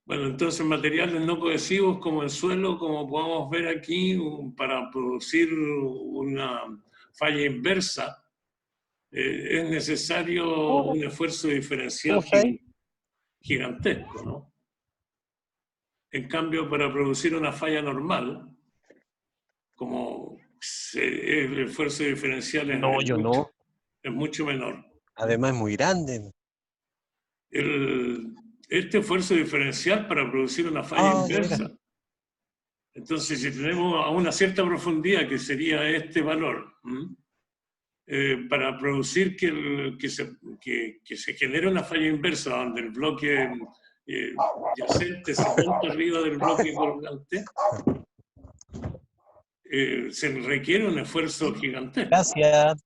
Bueno, entonces materiales no cohesivos como el suelo, como podemos ver aquí, para producir una falla inversa, es necesario un esfuerzo diferencial ¿Cómo está ahí? gigantesco, ¿no? En cambio, para producir una falla normal, como el esfuerzo diferencial No, yo no. es mucho menor. Además es muy grande. Este esfuerzo diferencial para producir una falla Ah, de veras. inversa. Entonces, si tenemos a una cierta profundidad, que sería este valor, para producir que se genere una falla inversa donde el bloque yacente se monta arriba del bloque colgante, se requiere un esfuerzo gigantesco. Gracias.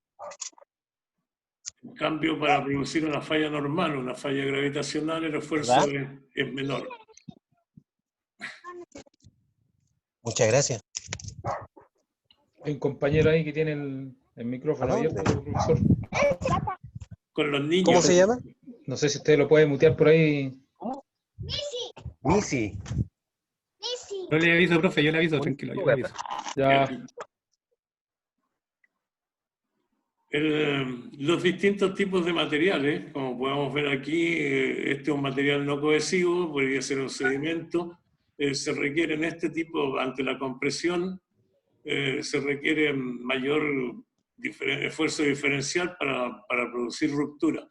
En cambio, para producir una falla normal, una falla gravitacional, el esfuerzo es menor. Muchas gracias. Hay un compañero ahí que tiene el micrófono abierto, profesor. Con los niños. ¿Cómo se llama? No sé si usted lo puede mutear por ahí. ¿Cómo? Missy. No le aviso, profe, yo le aviso, tranquilo, yo le aviso. Ya. Los distintos tipos de materiales, como podemos ver aquí, este es un material no cohesivo, podría ser un sedimento, se requiere este tipo, ante la compresión, se requiere mayor esfuerzo diferencial para producir ruptura.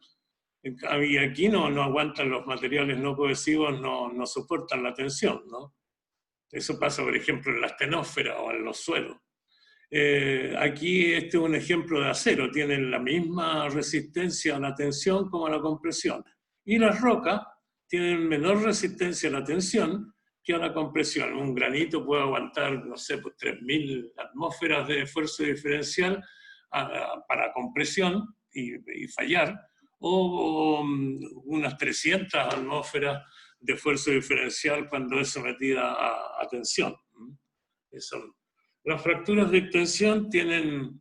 Y aquí no aguantan los materiales no cohesivos, no soportan la tensión, ¿no? Eso pasa, por ejemplo, en la astenósfera o en los suelos. Aquí este es un ejemplo de acero, tienen la misma resistencia a la tensión como a la compresión. Y las rocas tienen menor resistencia a la tensión que a la compresión. Un granito puede aguantar, no sé, pues 3.000 atmósferas de esfuerzo diferencial para compresión y fallar, o unas 300 atmósferas de esfuerzo diferencial cuando es sometida a tensión. Eso. Las fracturas de extensión tienen,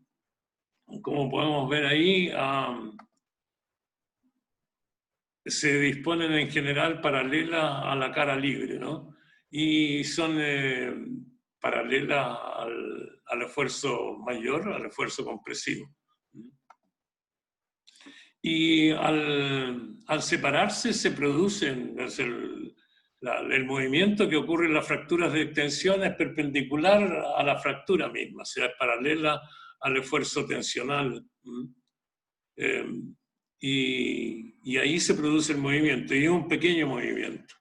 como podemos ver ahí, se disponen en general paralelas a la cara libre, ¿no? Y son paralelas al esfuerzo mayor, al esfuerzo compresivo. Y al separarse se producen, el movimiento que ocurre en las fracturas de extensión es perpendicular a la fractura misma, o sea, es paralela al esfuerzo tensional. Y ahí se produce el movimiento, y es un pequeño movimiento.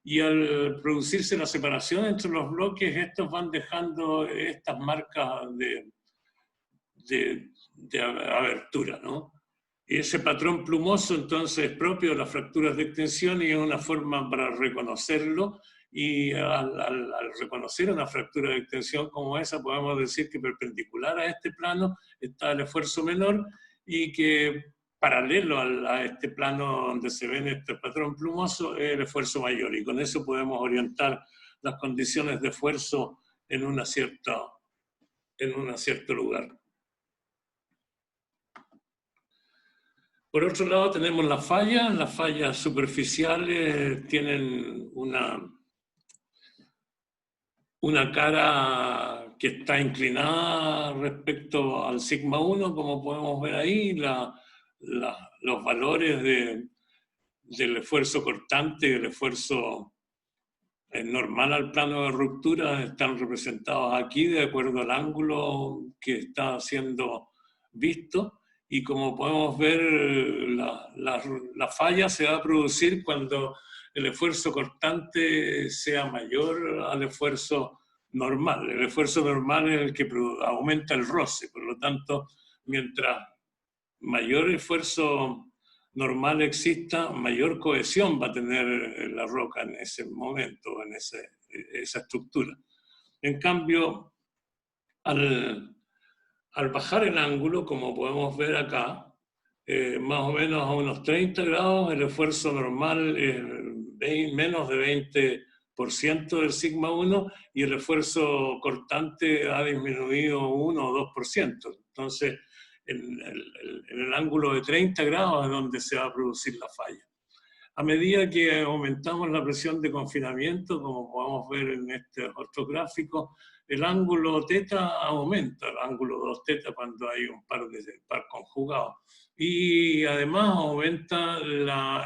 Y al producirse la separación entre los bloques, estos van dejando estas marcas de abertura, ¿no? Y ese patrón plumoso entonces es propio de las fracturas de extensión y es una forma para reconocerlo, y al reconocer una fractura de extensión como esa podemos decir que perpendicular a este plano está el esfuerzo menor y que paralelo a este plano donde se ve este patrón plumoso es el esfuerzo mayor, y con eso podemos orientar las condiciones de esfuerzo en un cierto lugar. Por otro lado tenemos las fallas superficiales tienen una cara que está inclinada respecto al sigma 1, como podemos ver ahí, los valores del esfuerzo cortante y el esfuerzo normal al plano de ruptura están representados aquí de acuerdo al ángulo que está siendo visto. Y como podemos ver, la falla se va a producir cuando el esfuerzo cortante sea mayor al esfuerzo normal. El esfuerzo normal es el que aumenta el roce, por lo tanto, mientras mayor esfuerzo normal exista, mayor cohesión va a tener la roca en ese momento, en esa estructura. En cambio, al bajar el ángulo, como podemos ver acá, más o menos a unos 30 grados, el esfuerzo normal es menos de 20% del sigma 1 y el esfuerzo cortante ha disminuido 1 o 2%. Entonces, en el ángulo de 30 grados es donde se va a producir la falla. A medida que aumentamos la presión de confinamiento, como podemos ver en este otro gráfico, el ángulo teta aumenta, el ángulo 2 teta cuando hay un par conjugado. Y además aumenta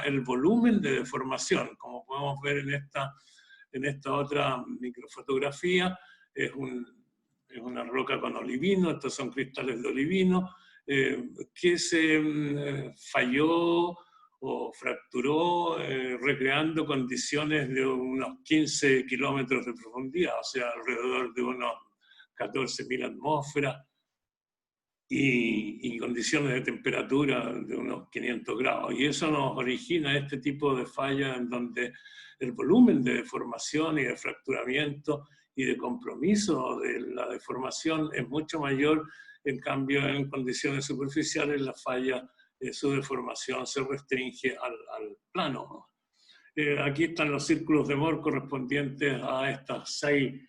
el volumen de deformación, como podemos ver en esta otra microfotografía. Es una roca con olivino, estos son cristales de olivino, que se falló o fracturó recreando condiciones de unos 15 kilómetros de profundidad, o sea, alrededor de unos 14.000 atmósferas y condiciones de temperatura de unos 500 grados. Y eso nos origina este tipo de fallas en donde el volumen de deformación y de fracturamiento y de compromiso de la deformación es mucho mayor. En cambio, en condiciones superficiales, la falla, su deformación se restringe al plano. Aquí están los círculos de Mohr correspondientes a estas 6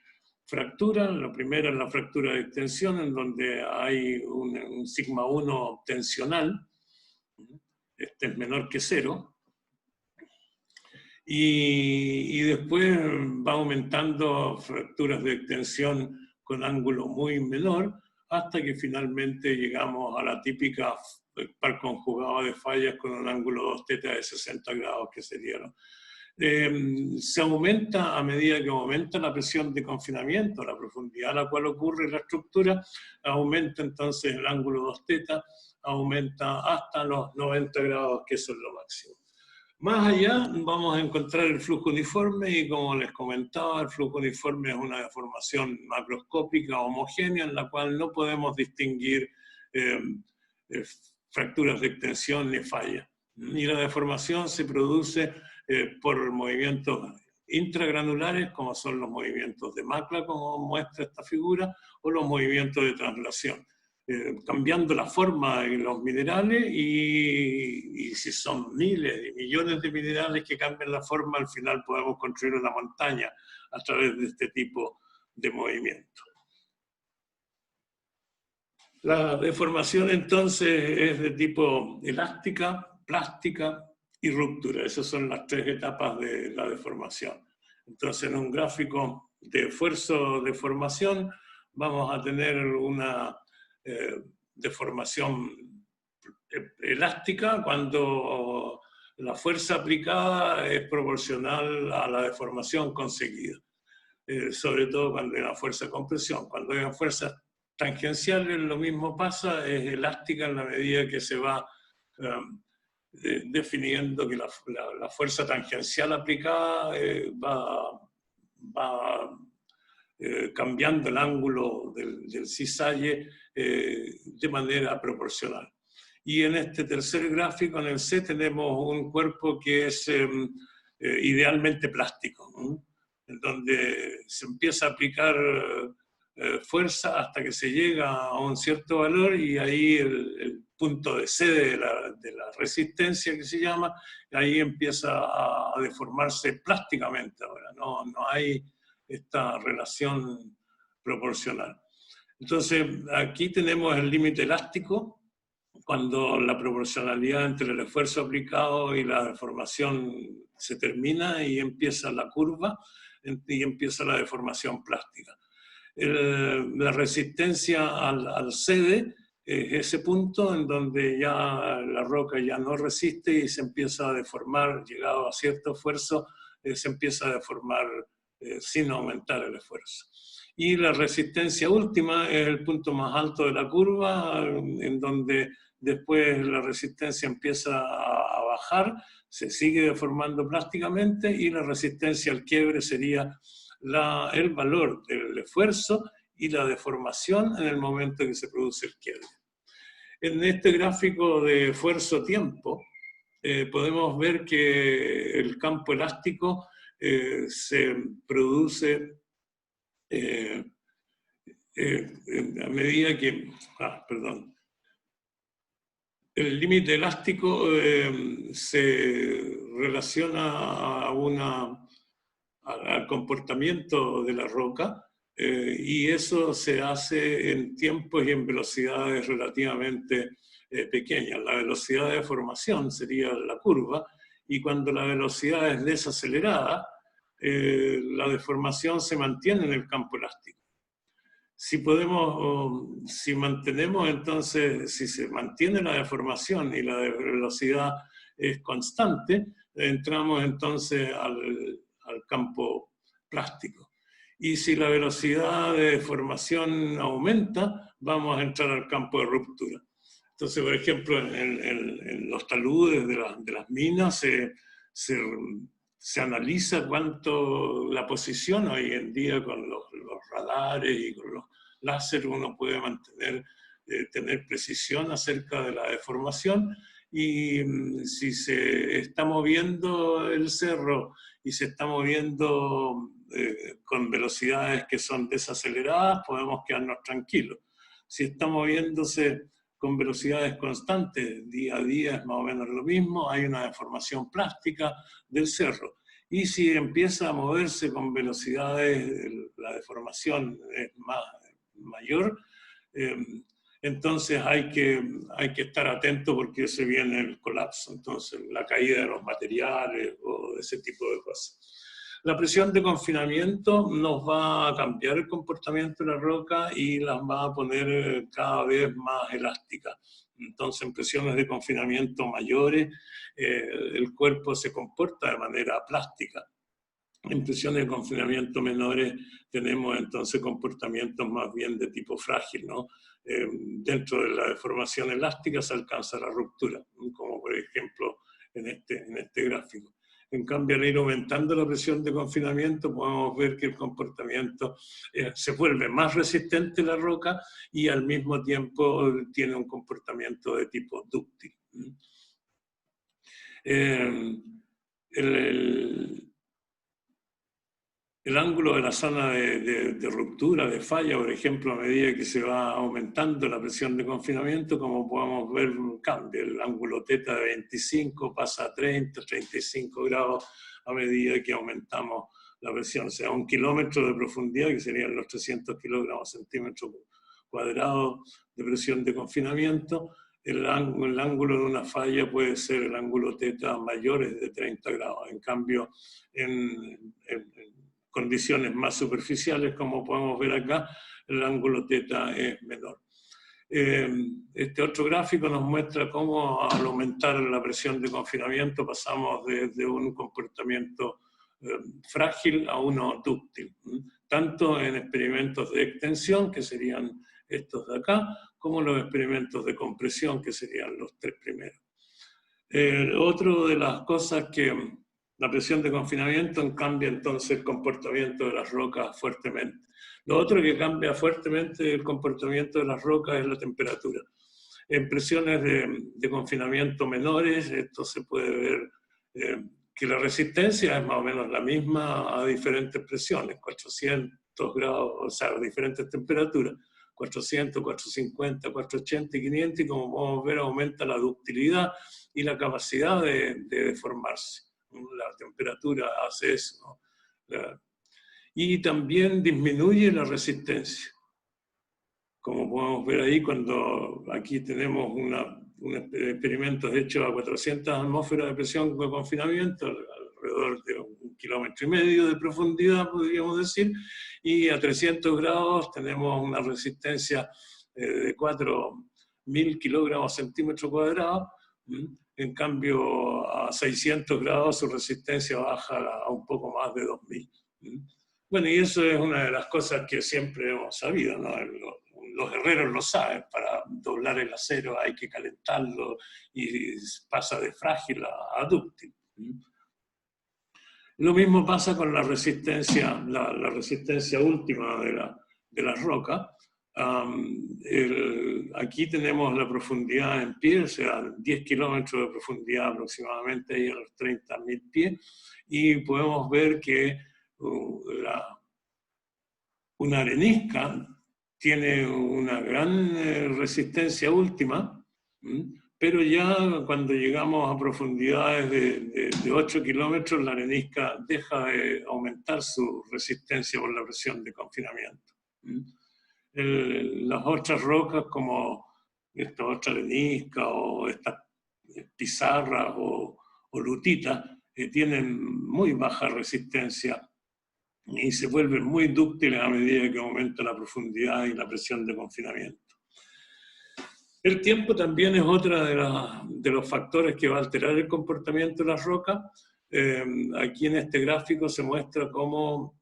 fracturas. La primera es la fractura de extensión, en donde hay un sigma 1 tensional. Este es menor que 0. Y después va aumentando fracturas de extensión con ángulo muy menor, hasta que finalmente llegamos a la típica par conjugado de fallas con un ángulo 2 teta de 60 grados, que sería, ¿no? Se aumenta a medida que aumenta la presión de confinamiento, la profundidad a la cual ocurre la estructura, aumenta entonces el ángulo 2 teta, aumenta hasta los 90 grados, que eso es lo máximo. Más allá vamos a encontrar el flujo uniforme y, como les comentaba, el flujo uniforme es una deformación macroscópica homogénea en la cual no podemos distinguir fracturas de extensión ni fallas. Y la deformación se produce por movimientos intragranulares, como son los movimientos de macla, como muestra esta figura, o los movimientos de translación. Cambiando la forma en los minerales y si son miles y millones de minerales que cambian la forma, al final podemos construir una montaña a través de este tipo de movimiento. La deformación entonces es de tipo elástica, plástica y ruptura. Esas son las 3 etapas de la deformación. Entonces, en un gráfico de esfuerzo-deformación vamos a tener una deformación elástica cuando la fuerza aplicada es proporcional a la deformación conseguida, sobre todo cuando hay una fuerza de compresión. Cuando hay una fuerza tangencial, lo mismo pasa, es elástica en la medida que se va definiendo que la fuerza tangencial aplicada va cambiando el ángulo del cisalle de manera proporcional. Y en este tercer gráfico, en el C, tenemos un cuerpo que es idealmente plástico, ¿no? En donde se empieza a aplicar fuerza hasta que se llega a un cierto valor, y ahí el punto de C de la resistencia, que se llama, ahí empieza a deformarse plásticamente ahora, no hay esta relación proporcional. Entonces, aquí tenemos el límite elástico, cuando la proporcionalidad entre el esfuerzo aplicado y la deformación se termina y empieza la curva y empieza la deformación plástica. La resistencia al CD es ese punto en donde ya la roca ya no resiste y se empieza a deformar, llegado a cierto esfuerzo, se empieza a deformar sin aumentar el esfuerzo. Y la resistencia última es el punto más alto de la curva, en donde después la resistencia empieza a bajar, se sigue deformando plásticamente, y la resistencia al quiebre sería el valor del esfuerzo y la deformación en el momento en que se produce el quiebre. En este gráfico de esfuerzo-tiempo podemos ver que el campo elástico se produce a medida que... El límite elástico se relaciona al comportamiento de la roca, y eso se hace en tiempos y en velocidades relativamente pequeñas. La velocidad de deformación sería la curva, y cuando la velocidad es desacelerada, la deformación se mantiene en el campo elástico. Si mantenemos entonces, si se mantiene la deformación y la velocidad es constante, entramos entonces al campo plástico. Y si la velocidad de deformación aumenta, vamos a entrar al campo de ruptura. Entonces, por ejemplo, en los taludes de las minas se analiza cuánto la posición hoy en día con los radares y con los láser uno puede tener precisión acerca de la deformación, y si se está moviendo el cerro y se está moviendo con velocidades que son desaceleradas, podemos quedarnos tranquilos. Si está moviéndose con velocidades constantes, día a día es más o menos lo mismo, hay una deformación plástica del cerro. Y si empieza a moverse con velocidades, la deformación es mayor, entonces hay que estar atento porque se viene el colapso, entonces la caída de los materiales o ese tipo de cosas. La presión de confinamiento nos va a cambiar el comportamiento de la roca y las va a poner cada vez más elásticas. Entonces, en presiones de confinamiento mayores, el cuerpo se comporta de manera plástica. En presiones de confinamiento menores tenemos entonces comportamientos más bien de tipo frágil, ¿no? Dentro de la deformación elástica se alcanza la ruptura, como por ejemplo en este gráfico. En cambio, al ir aumentando la presión de confinamiento, podemos ver que el comportamiento se vuelve más resistente la roca y al mismo tiempo tiene un comportamiento de tipo dúctil. El ángulo de la zona de ruptura, de falla, por ejemplo, a medida que se va aumentando la presión de confinamiento, como podemos ver, cambia. El ángulo θ de 25 pasa a 30, 35 grados a medida que aumentamos la presión. O sea, 1 kilómetro de profundidad, que serían los 300 kilogramos centímetros cuadrados de presión de confinamiento, el ángulo de una falla puede ser el ángulo θ mayores de 30 grados. En cambio, en condiciones más superficiales, como podemos ver acá, el ángulo θ es menor. Este otro gráfico nos muestra cómo al aumentar la presión de confinamiento pasamos de un comportamiento frágil a uno dúctil, tanto en experimentos de extensión, que serían estos de acá, como los experimentos de compresión, que serían los 3 primeros. Otro de las cosas que la presión de confinamiento cambia entonces el comportamiento de las rocas fuertemente. Lo otro que cambia fuertemente el comportamiento de las rocas es la temperatura. En presiones de confinamiento menores, esto se puede ver que la resistencia es más o menos la misma a diferentes presiones, 400 grados, o sea, a diferentes temperaturas, 400, 450, 480 y 500, y como podemos ver aumenta la ductilidad y la capacidad de deformarse. La temperatura hace eso, ¿no? Y también disminuye la resistencia. Como podemos ver ahí, cuando aquí tenemos un experimento hecho a 400 atmósferas de presión de confinamiento, alrededor de 1,5 kilómetros de profundidad, podríamos decir, y a 300 grados tenemos una resistencia de 4.000 kilogramos centímetros cuadrados. En cambio, a 600 grados su resistencia baja a un poco más de 2.000. Bueno, y eso es una de las cosas que siempre hemos sabido, ¿no? Los herreros lo saben, para doblar el acero hay que calentarlo y pasa de frágil a dúctil. Lo mismo pasa con la resistencia, la resistencia última de la roca. Aquí tenemos la profundidad en pie, o sea, 10 kilómetros de profundidad aproximadamente, ahí a los 30.000 pies, y podemos ver que una arenisca tiene una gran resistencia última, pero ya cuando llegamos a profundidades de 8 kilómetros, la arenisca deja de aumentar su resistencia por la presión de confinamiento. Las otras rocas, como esta otra arenisca o estas pizarras o o lutita, tienen muy baja resistencia y se vuelven muy dúctiles a medida que aumenta la profundidad y la presión de confinamiento. El tiempo también es otro de los factores que va a alterar el comportamiento de las rocas. Aquí en este gráfico se muestra cómo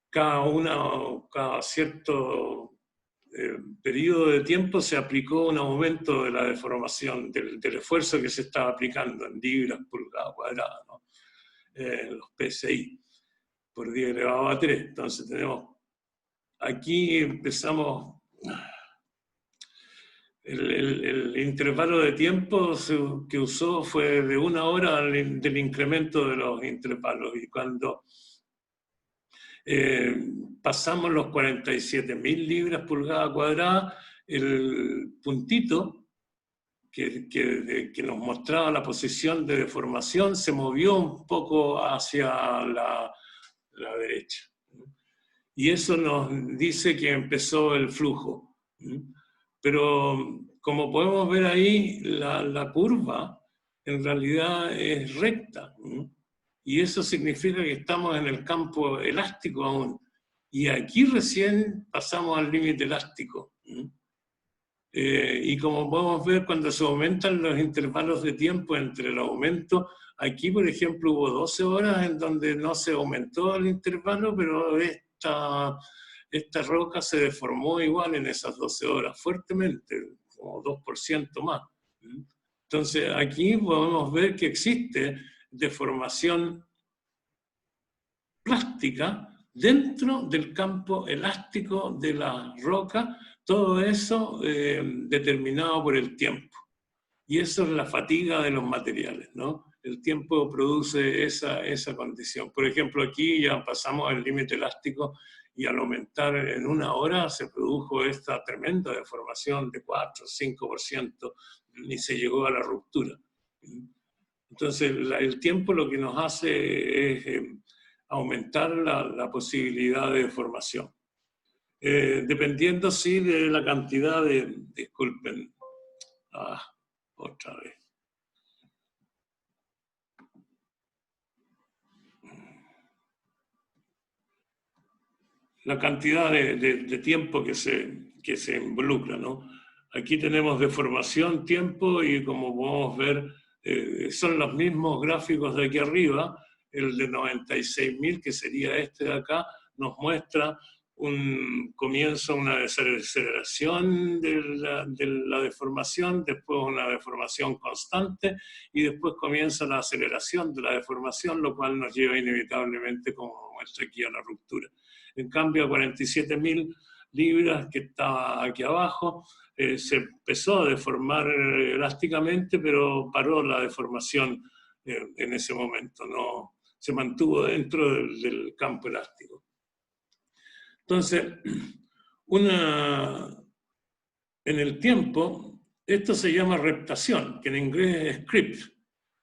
cada cierto periodo de tiempo se aplicó un aumento de la deformación, del esfuerzo que se estaba aplicando en libras, pulgadas cuadradas, ¿no? Los PSI por 10 elevado a 3. Entonces tenemos, aquí empezamos, el intervalo de tiempo que usó fue de 1 hora del incremento de los intervalos, y cuando pasamos los 47.000 libras pulgada cuadrada, el puntito que nos mostraba la posición de deformación se movió un poco hacia la derecha. Y eso nos dice que empezó el flujo. Pero como podemos ver ahí, la curva en realidad es recta. Y eso significa que estamos en el campo elástico aún. Y aquí recién pasamos al límite elástico. Y como podemos ver, cuando se aumentan los intervalos de tiempo entre el aumento, aquí por ejemplo hubo 12 horas en donde no se aumentó el intervalo, pero esta roca se deformó igual en esas 12 horas, fuertemente, como 2% más. Entonces aquí podemos ver que existe deformación plástica dentro del campo elástico de la roca, todo eso determinado por el tiempo. Y eso es la fatiga de los materiales, ¿no? El tiempo produce esa condición. Por ejemplo, aquí ya pasamos al límite elástico y al aumentar en 1 hora se produjo esta tremenda deformación de 4 o 5% y se llegó a la ruptura. Entonces, el tiempo lo que nos hace es aumentar la posibilidad de deformación. Dependiendo, sí, de la cantidad de... Disculpen. Otra vez. La cantidad de tiempo que se involucra, ¿no? Aquí tenemos deformación, tiempo, y como podemos ver, son los mismos gráficos de aquí arriba. El de 96.000, que sería este de acá, nos muestra un comienzo, una desaceleración de la deformación, después una deformación constante, y después comienza la aceleración de la deformación, lo cual nos lleva inevitablemente, como muestra aquí, a la ruptura. En cambio, a 47.000 libras, que estaba aquí abajo, se empezó a deformar elásticamente, pero paró la deformación en ese momento, no se mantuvo dentro del campo elástico. Entonces, en el tiempo, esto se llama reptación, que en inglés es creep,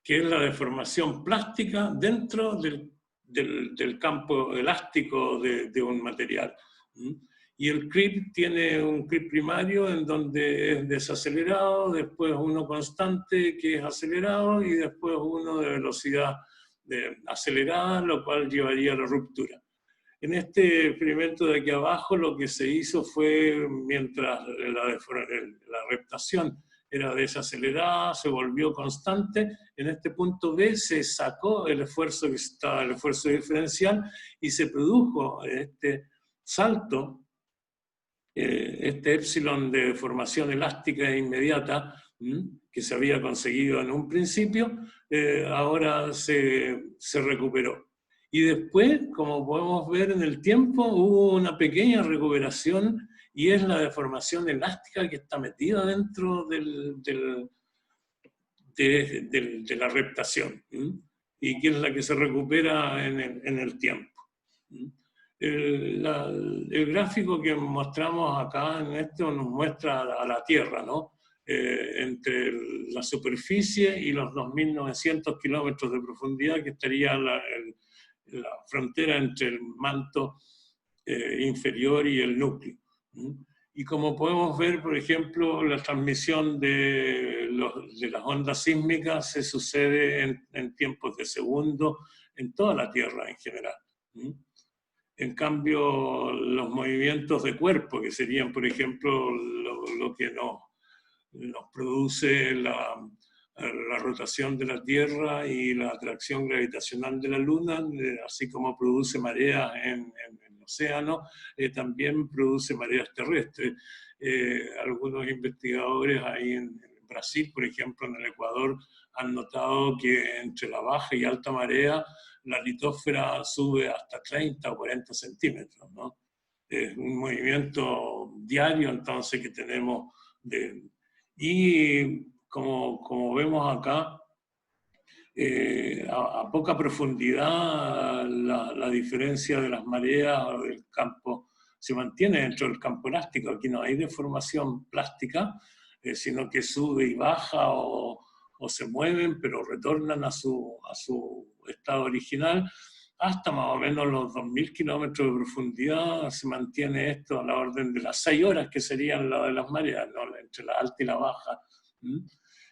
que es la deformación plástica dentro del campo elástico de un material. Y el creep tiene un creep primario en donde es desacelerado, después uno constante que es acelerado y después uno de velocidad acelerada, lo cual llevaría a la ruptura. En este experimento de aquí abajo lo que se hizo fue, mientras la reptación era desacelerada, se volvió constante, en este punto B se sacó el esfuerzo que estaba, el esfuerzo diferencial, y se produjo este salto, este épsilon de deformación elástica e inmediata, que se había conseguido en un principio, ahora se recuperó. Y después, como podemos ver en el tiempo, hubo una pequeña recuperación, y es la deformación elástica que está metida dentro de la reptación, y que es la que se recupera en el tiempo. El gráfico que mostramos acá en esto nos muestra a la Tierra, ¿no? Entre la superficie y los 2.900 kilómetros de profundidad, que estaría la frontera entre el manto inferior y el núcleo. Y como podemos ver, por ejemplo, la transmisión de las ondas sísmicas se sucede en tiempos de segundo en toda la Tierra en general. En cambio, los movimientos de cuerpo, que serían, por ejemplo, lo que nos produce la rotación de la Tierra y la atracción gravitacional de la Luna, así como produce mareas en el océano, también produce mareas terrestres. Algunos investigadores ahí en Brasil, por ejemplo, en el Ecuador, han notado que entre la baja y alta marea, la litósfera sube hasta 30 o 40 centímetros, ¿no? Es un movimiento diario, entonces, que tenemos y como vemos acá, a poca profundidad la diferencia de las mareas o del campo se mantiene dentro del campo elástico. Aquí no hay deformación plástica, sino que sube y baja o se mueven, pero retornan a su estado original. Hasta más o menos los 2.000 kilómetros de profundidad se mantiene esto a la orden de las 6 horas, que serían la de las mareas, ¿no? Entre la alta y la baja.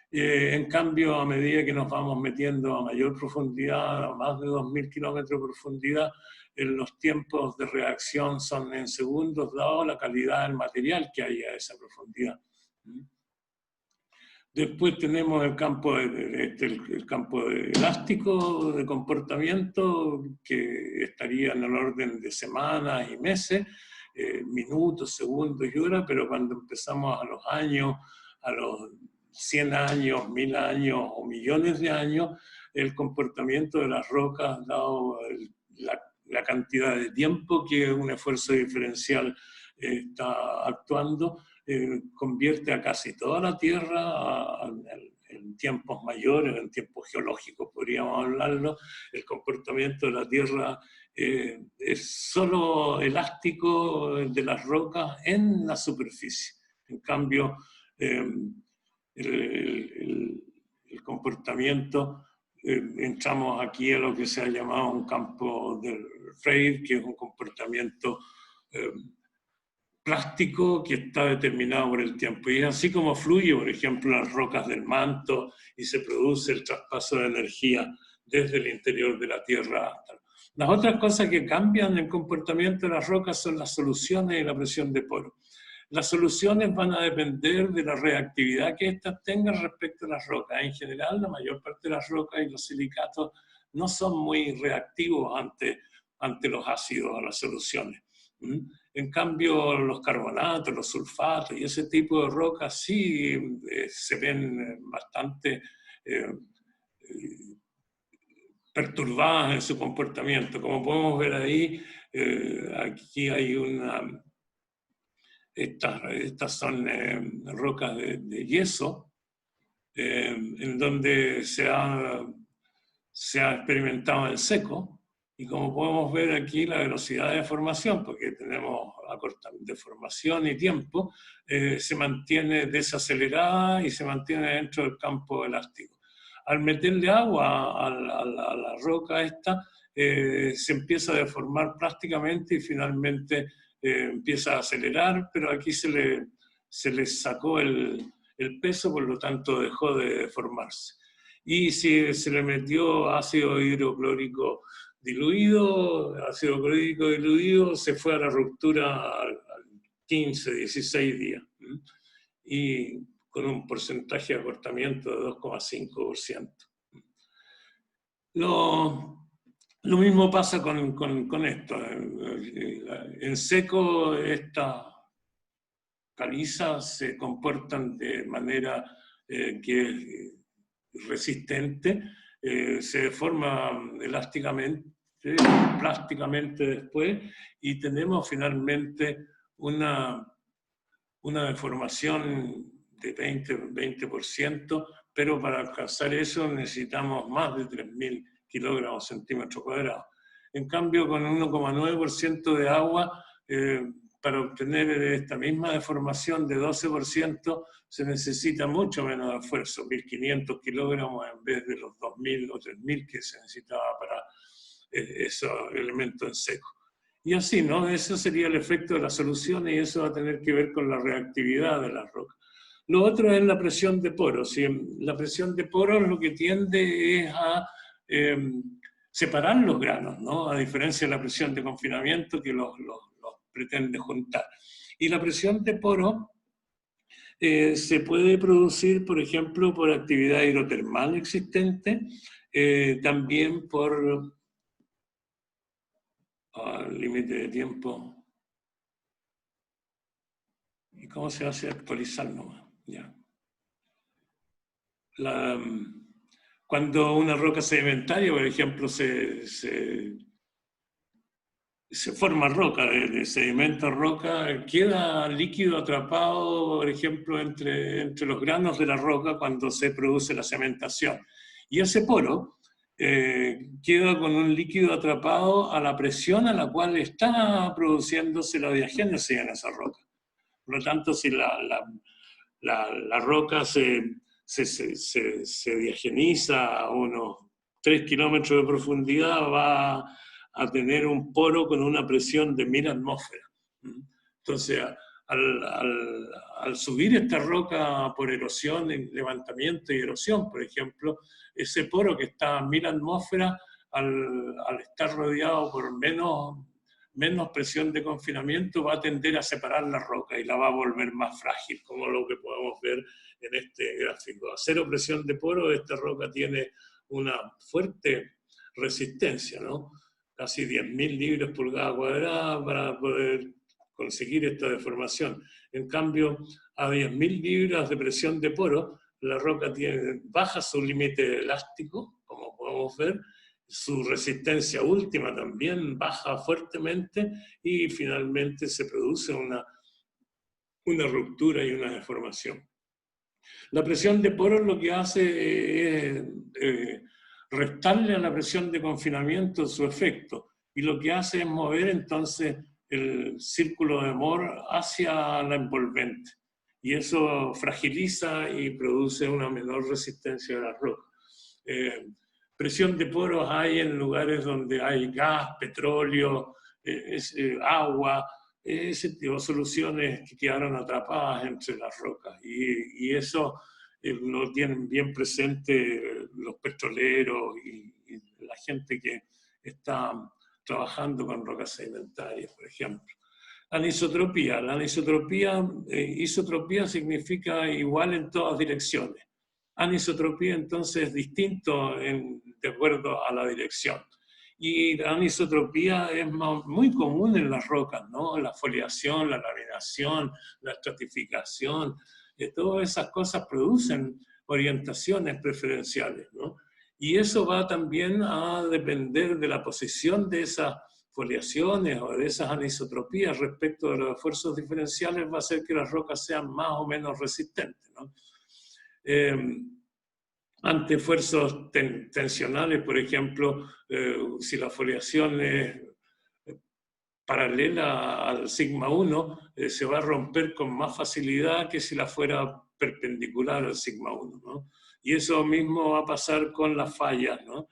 En cambio, a medida que nos vamos metiendo a mayor profundidad, a más de 2.000 kilómetros de profundidad, los tiempos de reacción son en segundos, dado la calidad del material que hay a esa profundidad. Después tenemos el campo, el campo elástico de comportamiento, que estaría en el orden de semanas y meses, minutos, segundos y horas, pero cuando empezamos a los años, a los 100 años, 1000 años o millones de años, el comportamiento de las rocas, dado la cantidad de tiempo que un esfuerzo diferencial está actuando, convierte a casi toda la Tierra en tiempos mayores, en tiempos geológicos, podríamos hablarlo. El comportamiento de la Tierra es solo elástico de las rocas en la superficie. En cambio, el comportamiento, entramos aquí a lo que se ha llamado un campo del Rayleigh, que es un comportamiento plástico que está determinado por el tiempo. Y es así como fluye, por ejemplo, las rocas del manto y se produce el traspaso de energía desde el interior de la Tierra hasta. Las otras cosas que cambian el comportamiento de las rocas son las soluciones y la presión de poro. Las soluciones van a depender de la reactividad que éstas tengan respecto a las rocas. En general, la mayor parte de las rocas y los silicatos no son muy reactivos ante los ácidos o las soluciones. En cambio, los carbonatos, los sulfatos y ese tipo de rocas sí se ven bastante perturbadas en su comportamiento. Como podemos ver ahí, aquí hay estas son rocas de yeso, en donde se ha experimentado en seco. Y como podemos ver aquí, la velocidad de formación, porque tenemos deformación y tiempo, se mantiene desacelerada y se mantiene dentro del campo elástico. Al meterle agua a la roca esta, se empieza a deformar plásticamente y finalmente empieza a acelerar, pero aquí se le sacó el peso, por lo tanto dejó de deformarse. Y si se le metió ácido hidroclórico diluido, ácido clorhídrico diluido, se fue a la ruptura al 15, 16 días. Y con un porcentaje de acortamiento de 2,5%. Lo mismo pasa con esto. En seco, estas calizas se comportan de manera que es resistente, se deforma elásticamente, plásticamente después, y tenemos finalmente una deformación de 20%, pero para alcanzar eso necesitamos más de 3.000 kilogramos centímetros cuadrados. En cambio, con 1,9% de agua, para obtener esta misma deformación de 12%, se necesita mucho menos esfuerzo, 1.500 kilogramos en vez de los 2.000 o 3.000 que se necesitaba para esos elementos en seco. Y así, ¿no? Eso sería el efecto de la solución y eso va a tener que ver con la reactividad de la roca. Lo otro es la presión de poros. ¿Sí? La presión de poros lo que tiende es a separar los granos, ¿no? A diferencia de la presión de confinamiento que los pretende juntar. Y la presión de poro se puede producir, por ejemplo, por actividad hidrotermal existente, también por límite de tiempo. ¿Y cómo se hace actualizar nomás? Ya. Cuando una roca sedimentaria, por ejemplo, se forma roca, de sedimento roca, queda líquido atrapado, por ejemplo, entre los granos de la roca cuando se produce la cementación. Y ese poro queda con un líquido atrapado a la presión a la cual está produciéndose la diagénesis en esa roca. Por lo tanto, si la roca se diageniza a unos 3 kilómetros de profundidad, va a tener un poro con una presión de 1000 atmósferas. Entonces, al subir esta roca por erosión, levantamiento y erosión, por ejemplo, ese poro que está a 1000 atmósferas, al estar rodeado por menos presión de confinamiento, va a tender a separar la roca y la va a volver más frágil, como lo que podemos ver en este gráfico. A cero presión de poro, esta roca tiene una fuerte resistencia, ¿no? Casi 10.000 libras pulgada cuadrada para poder conseguir esta deformación. En cambio, a 10.000 libras de presión de poro, la roca baja su límite elástico, como podemos ver, su resistencia última también baja fuertemente y finalmente se produce una ruptura y una deformación. La presión de poros lo que hace es restarle a la presión de confinamiento su efecto y lo que hace es mover entonces el círculo de Moore hacia la envolvente y eso fragiliza y produce una menor resistencia de la roca. Presión de poros hay en lugares donde hay gas, petróleo, agua, ese tipo de soluciones que quedaron atrapadas entre las rocas. Y eso lo tienen bien presente los petroleros y la gente que está trabajando con rocas sedimentarias, por ejemplo. Anisotropía. La anisotropía, isotropía significa igual en todas direcciones. Anisotropía entonces es distinto de acuerdo a la dirección. Y la anisotropía es muy común en las rocas, ¿no? La foliación, la laminación, la estratificación, todas esas cosas producen orientaciones preferenciales, ¿no? Y eso va también a depender de la posición de esas foliaciones o de esas anisotropías respecto de los esfuerzos diferenciales, va a hacer que las rocas sean más o menos resistentes, ¿no? Ante esfuerzos tensionales, por ejemplo, si la foliación es paralela al sigma 1, se va a romper con más facilidad que si la fuera perpendicular al sigma 1, ¿no? Y eso mismo va a pasar con las fallas, ¿no?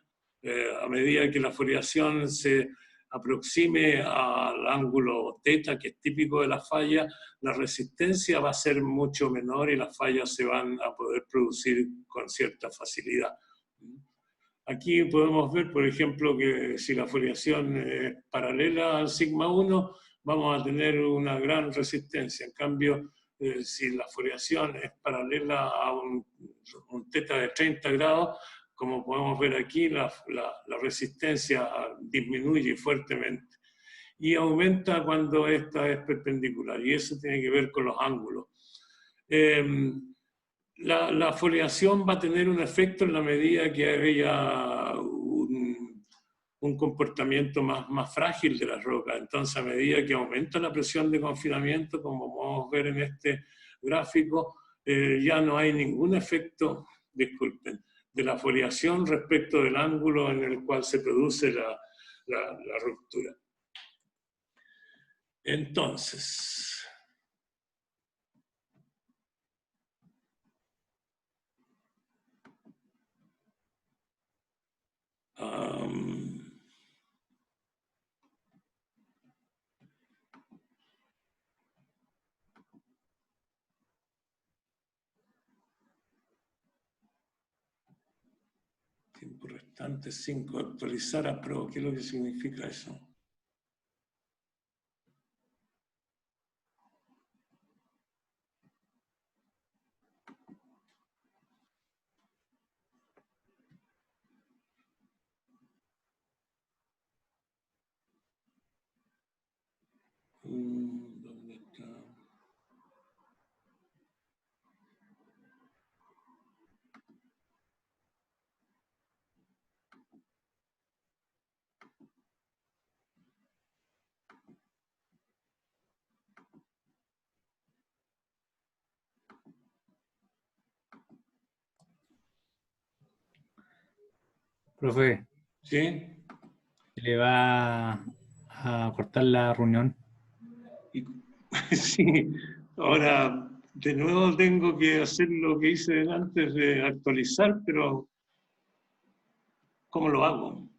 A medida que la foliación se aproxime al ángulo θ, que es típico de la falla, la resistencia va a ser mucho menor y las fallas se van a poder producir con cierta facilidad. Aquí podemos ver, por ejemplo, que si la foliación es paralela al sigma 1, vamos a tener una gran resistencia. En cambio, si la foliación es paralela a un θ de 30 grados, como podemos ver aquí, la resistencia disminuye fuertemente. Y aumenta cuando esta es perpendicular, y eso tiene que ver con los ángulos. La foliación va a tener un efecto en la medida que haya un comportamiento más frágil de la roca. Entonces, a medida que aumenta la presión de confinamiento, como podemos ver en este gráfico, ya no hay ningún efecto, disculpen, de la foliación respecto del ángulo en el cual se produce la ruptura. Entonces, Tiempo restante 5. Actualizar a Pro. ¿Qué es lo que significa eso? ¿Dónde está? Profe, ¿Sí? le va a cortar la reunión. Y, sí. Ahora, de nuevo tengo que hacer lo que hice antes de actualizar, pero ¿cómo lo hago?